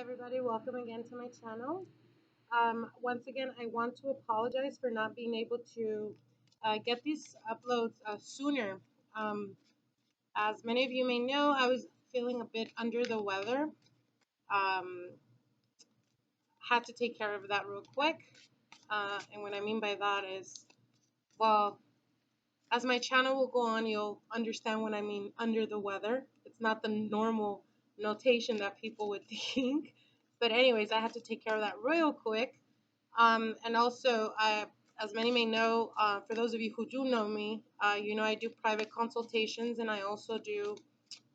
everybody, welcome again to my channel. Once again, I want to apologize for not being able to get these uploads sooner. Um, as many of you may know, I was feeling a bit under the weather. Um, had to take care of that real quick. And what I mean by that is, well, as my channel will go on, you'll understand when I mean under the weather. It's not the normal notation that people would think. But anyways, I had to take care of that real quick. And also, as many may know, for those of you who do know me, you know I do private consultations and I also do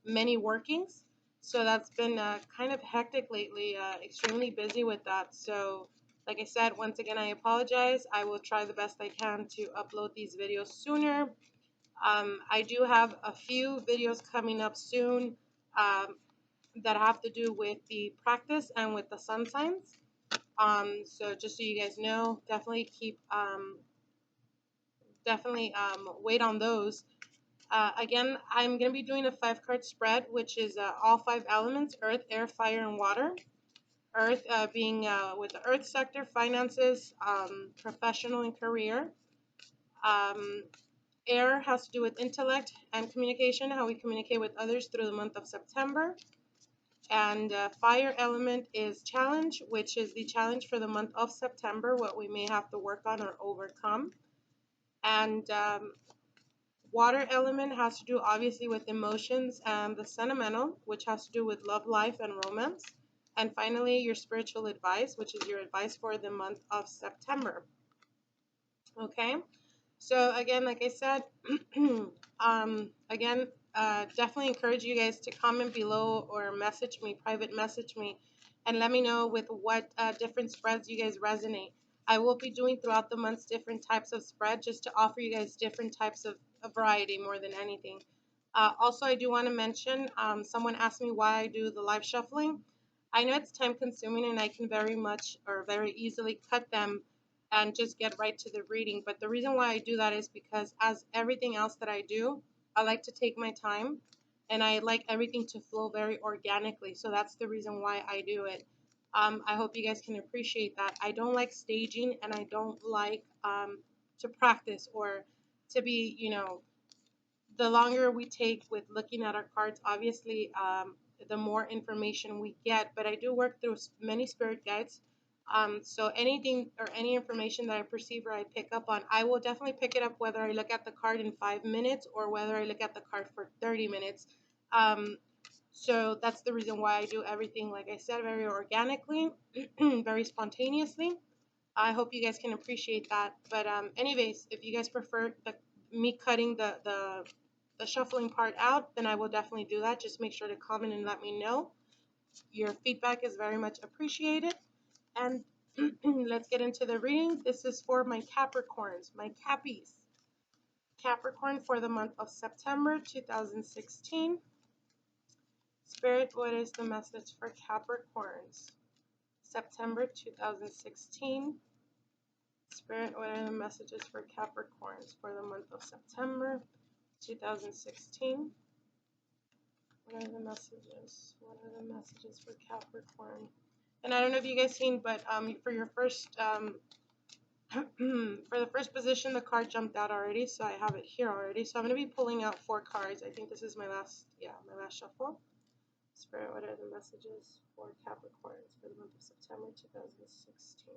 many workings. So that's been kind of hectic lately, extremely busy with that. So, like I said, once again, I apologize. I will try the best I can to upload these videos sooner. I do have a few videos coming up soon that have to do with the practice and with the sun signs. So just so you guys know, definitely wait on those. Again, I'm going to be doing a 5-card spread, which is all 5 elements: earth, air, fire, and water. Earth being with the earth sector, finances, professional and career. Um, Air has to do with intellect and communication, how we communicate with others through the month of September. And fire element is challenge, which is the challenge for the month of September, what we may have to work on or overcome. And water element has to do obviously with emotions and the sentimental, which has to do with love life and romance. And finally, your spiritual advice, which is your advice for the month of September. Okay, so again, like I said, definitely encourage you guys to comment below or message me, private message me, and let me know with what different spreads you guys resonate. I will be doing throughout the months different types of spread just to offer you guys different types of a variety more than anything. Also, I do want to mention, someone asked me why I do the live shuffling. I know it's time consuming and I can very much or very easily cut them and just get right to the reading. But the reason why I do that is because, as everything else that I do, I like to take my time and I like everything to flow very organically. So that's the reason why I do it. I hope you guys can appreciate that. I don't like staging and I don't like to practice or to be, the longer we take with looking at our cards, obviously, the more information we get. But I do work through many spirit guides. So anything or any information that I perceive or I pick up on, I will definitely pick it up whether I look at the card in 5 minutes or whether I look at the card for 30 minutes. So that's the reason why I do everything, like I said, very organically, very spontaneously. I hope you guys can appreciate that. But anyways, if you guys prefer me cutting the shuffling part out, then I will definitely do that. Just make sure to comment and let me know. Your feedback is very much appreciated. And let's get into the reading. This is for my Capricorns, my Cappies. Capricorn for the month of September 2016. Spirit, what is the message for Capricorns? September 2016. Spirit, what are the messages for Capricorns for the month of September 2016? What are the messages? What are the messages for Capricorn? And I don't know if you guys seen, but for your first for the first position, the card jumped out already, so I have it here already. So I'm going to be pulling out 4 cards. I think this is my last shuffle. Spirit, what are the messages for Capricorns for the month of September 2016?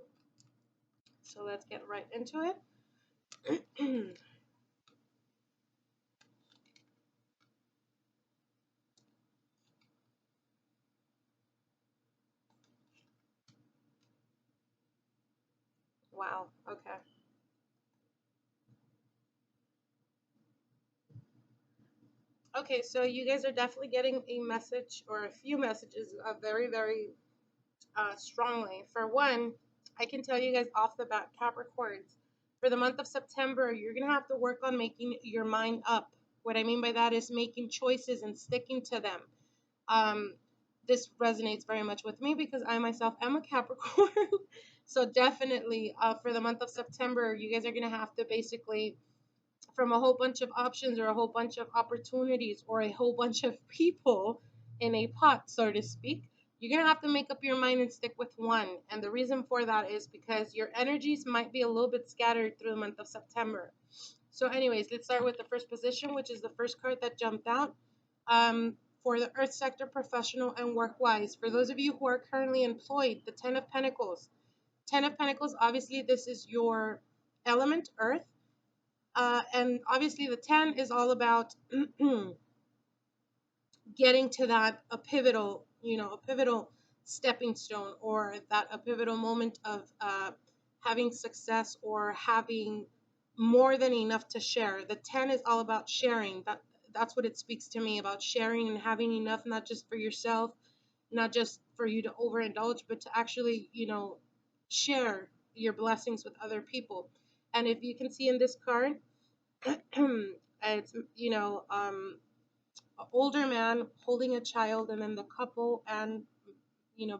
So let's get right into it. Wow, okay. Okay, so you guys are definitely getting a message or a few messages very, very strongly. For one, I can tell you guys off the bat, Capricorns, for the month of September, you're going to have to work on making your mind up. What I mean by that is making choices and sticking to them. Um, this resonates very much with me because I myself am a Capricorn. So definitely for the month of September, you guys are going to have to basically, from a whole bunch of options or a whole bunch of opportunities or a whole bunch of people in a pot, so to speak, You're going to have to make up your mind and stick with one. And the reason for that is because your energies might be a little bit scattered through the month of September. So, anyways, let's start with the first position, which is the first card that jumped out. For the earth sector, professional and work wise. For those of you who are currently employed, the Ten of Pentacles. Ten of Pentacles, obviously, this is your element, earth. And obviously, the 10 is all about getting to that a pivotal stepping stone, or that a pivotal moment of having success or having more than enough to share. The 10 is all about sharing. That's what it speaks to me about, sharing and having enough, not just for yourself, not just for you to overindulge, but to actually, share your blessings with other people. And if you can see in this card, it's an older man holding a child, and then the couple and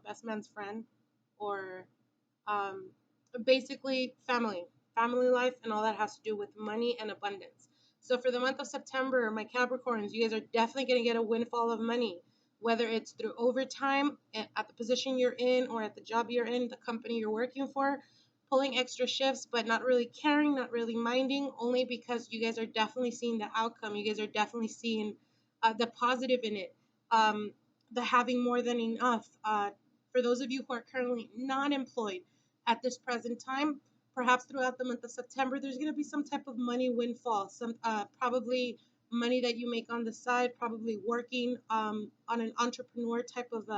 best man's friend, or um, basically family life, and all that has to do with money and abundance. So for the month of September, my Capricorns, you guys are definitely going to get a windfall of money, whether it's through overtime at the position you're in, or at the job you're in, the company you're working for, pulling extra shifts, but not really caring, not really minding, only because you guys are definitely seeing the outcome. You guys are definitely seeing the positive in it, the having more than enough. For those of you who are currently not employed at this present time, perhaps throughout the month of September, there's going to be some type of money windfall, some probably money that you make on the side, probably working on an entrepreneur type of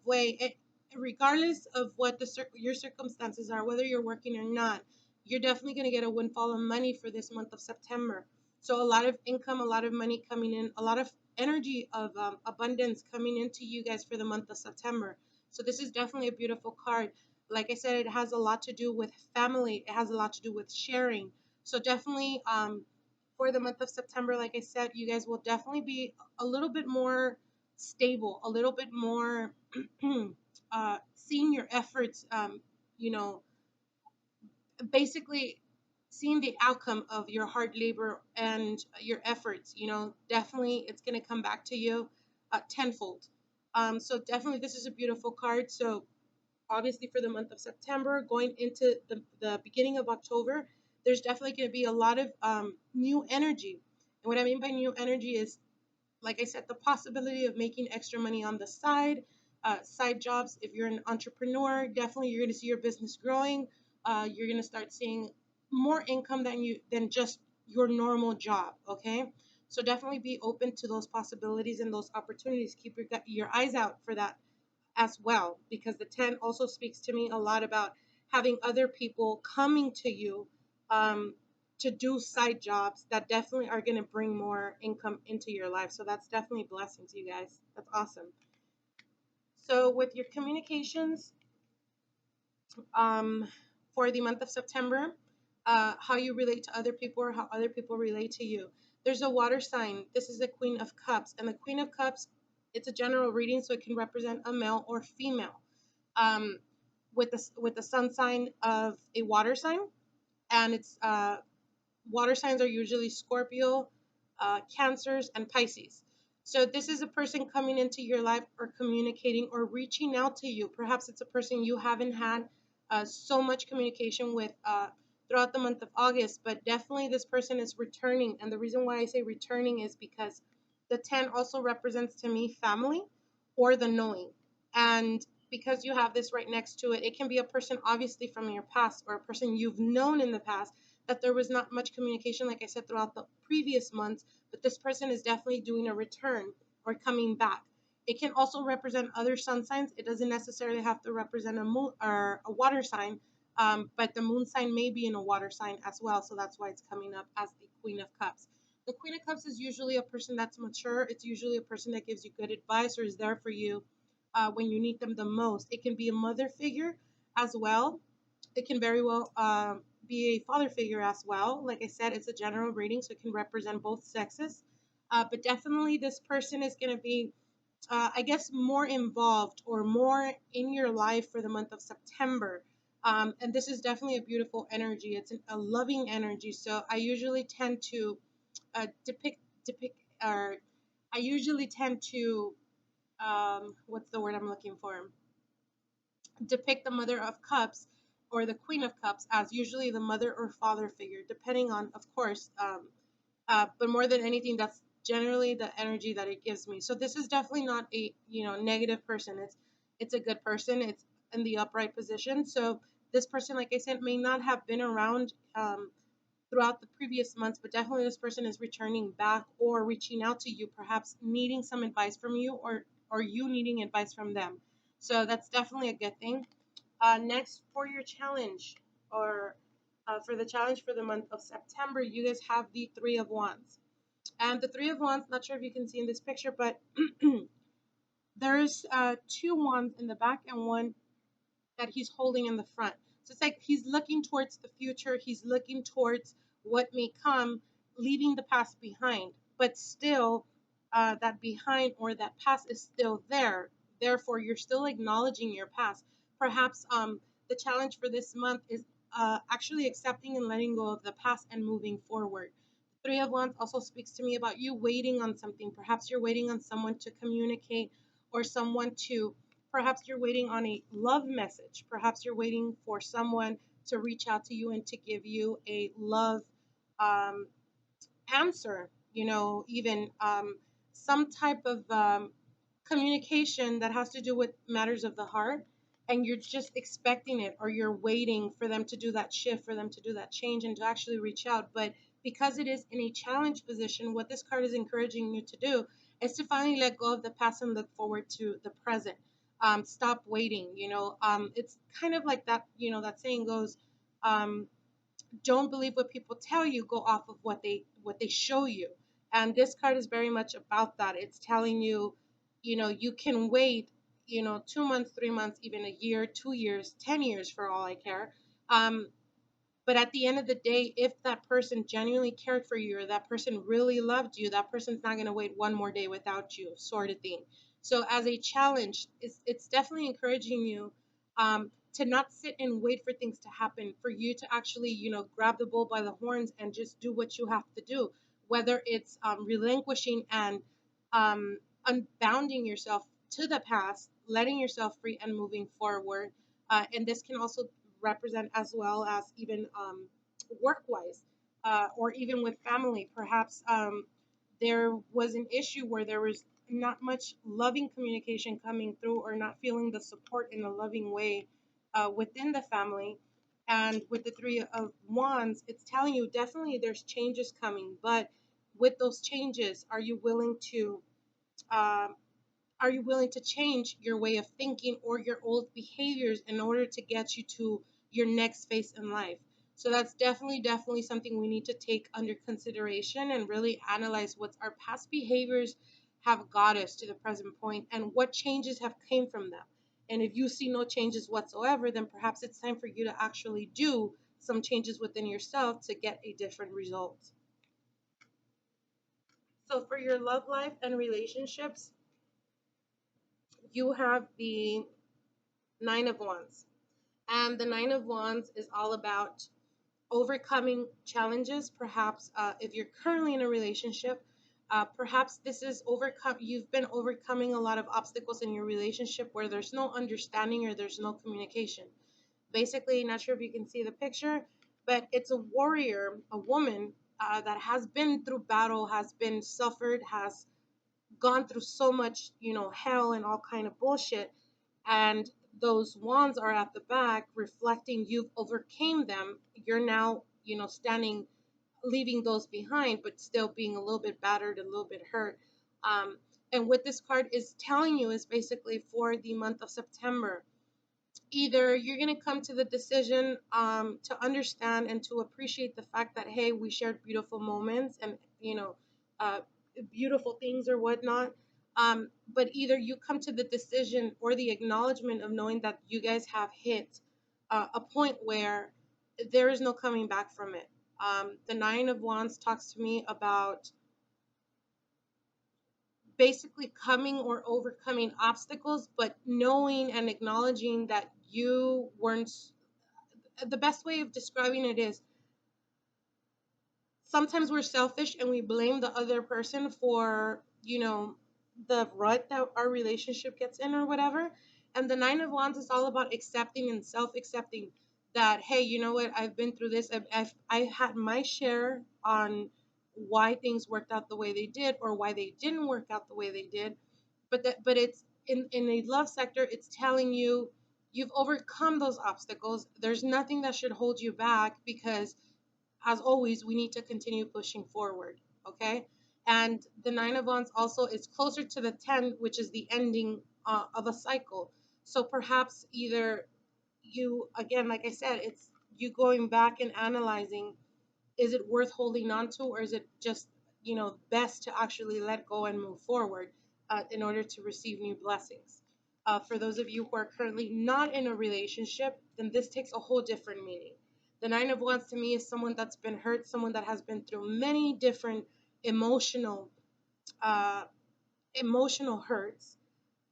way. Regardless of what your circumstances are, whether you're working or not, you're definitely going to get a windfall of money for this month of September. So a lot of income, a lot of money coming in, a lot of energy of abundance coming into you guys for the month of September. So this is definitely a beautiful card. Like I said, it has a lot to do with family. It has a lot to do with sharing. So definitely, for the month of September, like I said, you guys will definitely be a little bit more stable, a little bit more seeing your efforts, you know, basically seeing the outcome of your hard labor and your efforts. Definitely it's going to come back to you tenfold. So definitely this is a beautiful card. So obviously for the month of September, going into the beginning of October, there's definitely going to be a lot of new energy. And what I mean by new energy is, like I said, the possibility of making extra money on the side jobs. If you're an entrepreneur, definitely you're going to see your business growing. You're going to start seeing more income than just your normal job. Okay, so definitely be open to those possibilities and those opportunities. Keep your eyes out for that as well, because the 10 also speaks to me a lot about having other people coming to you, um, to do side jobs that definitely are going to bring more income into your life. So that's definitely a blessing to you guys. That's awesome. So with your communications, um, for the month of September, how you relate to other people or how other people relate to you. There's a water sign. This is the Queen of Cups, and the Queen of Cups, it's a general reading, so it can represent a male or female. Um, with the sun sign of a water sign, and it's water signs are usually Scorpio, Cancers, and Pisces. So this is a person coming into your life, or communicating or reaching out to you. Perhaps it's a person you haven't had so much communication with throughout the month of August, but definitely this person is returning. And the reason why I say returning is because the 10 also represents to me family, or the knowing. And because you have this right next to it, it can be a person obviously from your past, or a person you've known in the past, that there was not much communication, like I said, throughout the previous months, but this person is definitely doing a return or coming back. It can also represent other sun signs. It doesn't necessarily have to represent a moon or a water sign, but the moon sign may be in a water sign as well. So that's why it's coming up as the Queen of Cups. The Queen of Cups is usually a person that's mature. It's usually a person that gives you good advice, or is there for you when you need them the most. It can be a mother figure as well. It can very well be a father figure as well. Like I said, it's a general reading, so it can represent both sexes. But definitely, this person is going to be, I guess, more involved or more in your life for the month of September. And this is definitely a beautiful energy. It's a loving energy. So I usually tend to depict, or I usually tend to what's the word I'm looking for? Depict the Mother of Cups or the Queen of Cups as usually the mother or father figure, depending on, of course, but more than anything, that's generally the energy that it gives me. So this is definitely not a negative person. It's a good person. It's in the upright position. So this person, like I said, may not have been around throughout the previous months, but definitely this person is returning back or reaching out to you, perhaps needing some advice from you, or you needing advice from them. So that's definitely a good thing. Next, for your challenge, or for the challenge for the month of September, you guys have the Three of Wands. And the Three of Wands, not sure if you can see in this picture, but there's two wands in the back and one that he's holding in the front. So it's like he's looking towards the future, he's looking towards what may come, leaving the past behind. But still, that behind or that past is still there. Therefore, you're still acknowledging your past. Perhaps the challenge for this month is actually accepting and letting go of the past and moving forward. Three of Wands also speaks to me about you waiting on something. Perhaps you're waiting on someone to communicate or someone to perhaps you're waiting on a love message. Perhaps you're waiting for someone to reach out to you and to give you a love um, answer, even some type of communication that has to do with matters of the heart. And you're just expecting it, or you're waiting for them to do that shift, for them to do that change, and to actually reach out. But because it is in a challenge position, what this card is encouraging you to do is to finally let go of the past and look forward to the present. Stop waiting. It's kind of like that. That saying goes, don't believe what people tell you, go off of what they show you. And this card is very much about that. It's telling you, you can wait, 2 months, 3 months, even a year, 2 years, 10 years, for all I care. But at the end of the day, if that person genuinely cared for you, or that person really loved you, that person's not going to wait one more day without you, sort of thing. So, as a challenge, it's definitely encouraging you to not sit and wait for things to happen, for you to actually, grab the bull by the horns and just do what you have to do, whether it's relinquishing and unbounding yourself to the past, letting yourself free, and moving forward. And this can also represent as well as even work wise, or even with family. Perhaps there was an issue where there was not much loving communication coming through, or not feeling the support in a loving way within the family. And with the Three of Wands, it's telling you definitely there's changes coming, but with those changes, uh, are you willing to change your way of thinking or your old behaviors in order to get you to your next phase in life? So that's definitely something we need to take under consideration and really analyze what our past behaviors have got us to the present point, and what changes have came from them. And if you see no changes whatsoever, then perhaps it's time for you to actually do some changes within yourself to get a different result. So for your love life and relationships, you have the Nine of Wands. And the Nine of Wands is all about overcoming challenges. Perhaps if you're currently in a relationship, perhaps this is overcome. You've been overcoming a lot of obstacles in your relationship where there's no understanding or there's no communication. Basically, not sure if you can see the picture, but it's a warrior, a woman that has been through battle, has been suffered, has gone through so much, hell and all kind of bullshit. And those wands are at the back reflecting you've overcame them. You're now, standing, leaving those behind, but still being a little bit battered, a little bit hurt. um, and what this card is telling you is basically for the month of September, either you're going to come to the decision to understand and to appreciate the fact that, hey, we shared beautiful moments and, uh, beautiful things or whatnot. But either you come to the decision or the acknowledgement of knowing that you guys have hit a point where there is no coming back from it. The Nine of Wands talks to me about basically coming or overcoming obstacles, but knowing and acknowledging that you weren't. The best way of describing it is, sometimes we're selfish and we blame the other person for, the rut that our relationship gets in or whatever. And the Nine of Wands is all about accepting and self-accepting that, hey, you know what, I've been through this. I had my share on why things worked out the way they did or why they didn't work out the way they did. But it's in a love sector, it's telling you you've overcome those obstacles. There's nothing that should hold you back because, as always, we need to continue pushing forward. Okay. And the Nine of Wands also is closer to the 10, which is the ending of a cycle. So perhaps either you, again, like I said, it's you going back and analyzing, is it worth holding on to, or is it just, best to actually let go and move forward in order to receive new blessings? For those of you who are currently not in a relationship, then this takes a whole different meaning. The Nine of Wands to me is someone that's been hurt, someone that has been through many different emotional uh, emotional hurts,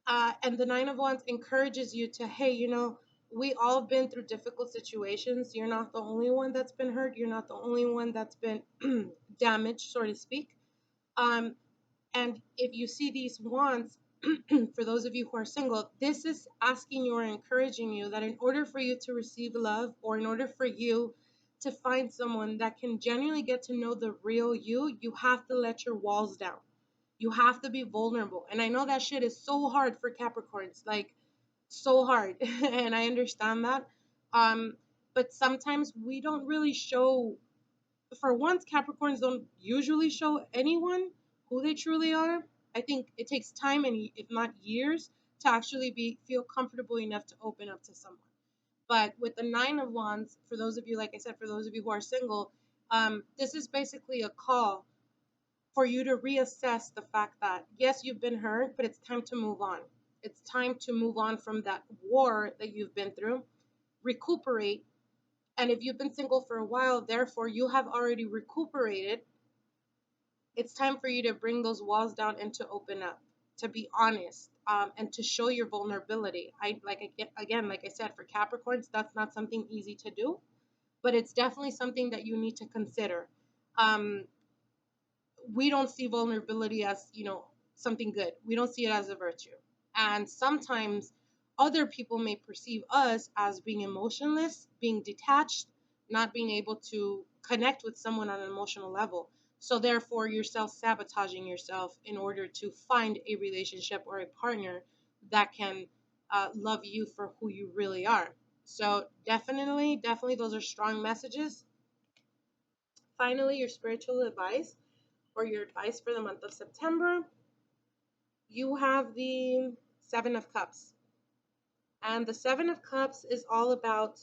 and the Nine of Wands encourages you to, hey, we all have been through difficult situations. You're not the only one that's been hurt. You're not the only one that's been damaged, so to speak. Um, and if you see these wands, for those of you who are single, this is asking you or encouraging you that in order for you to receive love, or in order for you to find someone that can genuinely get to know the real you, you have to let your walls down. You have to be vulnerable. And I know that shit is so hard for Capricorns, like so hard. And I understand that. Um, but sometimes we don't really show, for once, Capricorns don't usually show anyone who they truly are. I think it takes time and if not years to actually feel comfortable enough to open up to someone. But with the Nine of Wands, for those of you, like I said, for those of you who are single, this is basically a call for you to reassess the fact that, yes, you've been hurt, but it's time to move on. It's time to move on from that war that you've been through, recuperate. And if you've been single for a while, therefore you have already recuperated, it's time for you to bring those walls down and to open up, to be honest, and to show your vulnerability. Again, like I said, for Capricorns, that's not something easy to do, but it's definitely something that you need to consider. Um, we don't see vulnerability as, something good. We don't see it as a virtue. And sometimes other people may perceive us as being emotionless, being detached, not being able to connect with someone on an emotional level. So therefore you're self-sabotaging yourself in order to find a relationship or a partner that can love you for who you really are. So definitely those are strong messages. Finally, your spiritual advice, or your advice for the month of September, you have the Seven of Cups. And the Seven of Cups is all about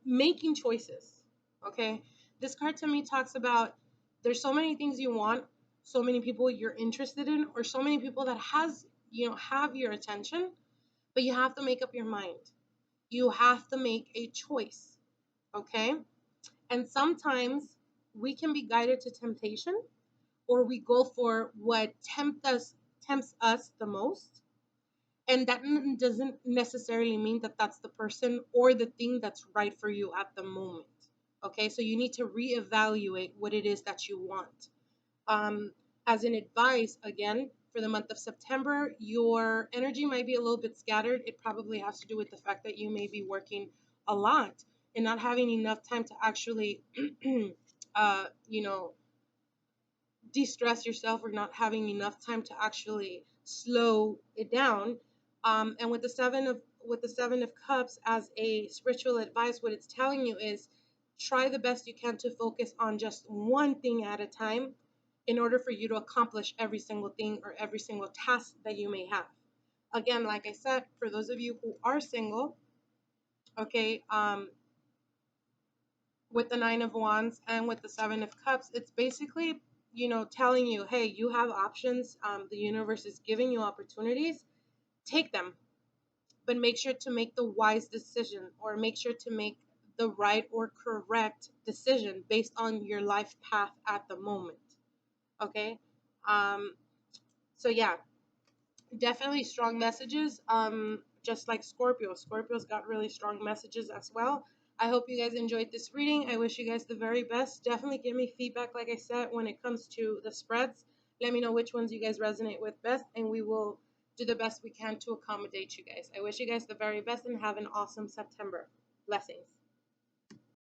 making choices. Okay? This card to me talks about there's so many things you want, so many people you're interested in, or so many people that have your attention, but you have to make up your mind. You have to make a choice. Okay? And sometimes we can be guided to temptation, or we go for what tempts us the most, and that doesn't necessarily mean that that's the person or the thing that's right for you at the moment. Okay, so you need to reevaluate what it is that you want. um, as an advice, again, for the month of September, your energy might be a little bit scattered. It probably has to do with the fact that you may be working a lot and not having enough time to actually uh, you know de-stress yourself, or not having enough time to actually slow it down. And with the seven of cups as a spiritual advice, what it's telling you is try the best you can to focus on just one thing at a time in order for you to accomplish every single thing or every single task that you may have. Again, like I said, for those of you who are single, okay, with the Nine of Wands and with the Seven of Cups, it's basically, telling you, hey, you have options. The universe is giving you opportunities. Take them, but make sure to make the wise decision, or make sure to make the right or correct decision based on your life path at the moment. Okay. Um, so yeah, definitely strong messages. Just like Scorpio. Scorpio's got really strong messages as well. I hope you guys enjoyed this reading. I wish you guys the very best. Definitely give me feedback, like I said, when it comes to the spreads. Let me know which ones you guys resonate with best, and we will do the best we can to accommodate you guys. I wish you guys the very best and have an awesome September. Blessings.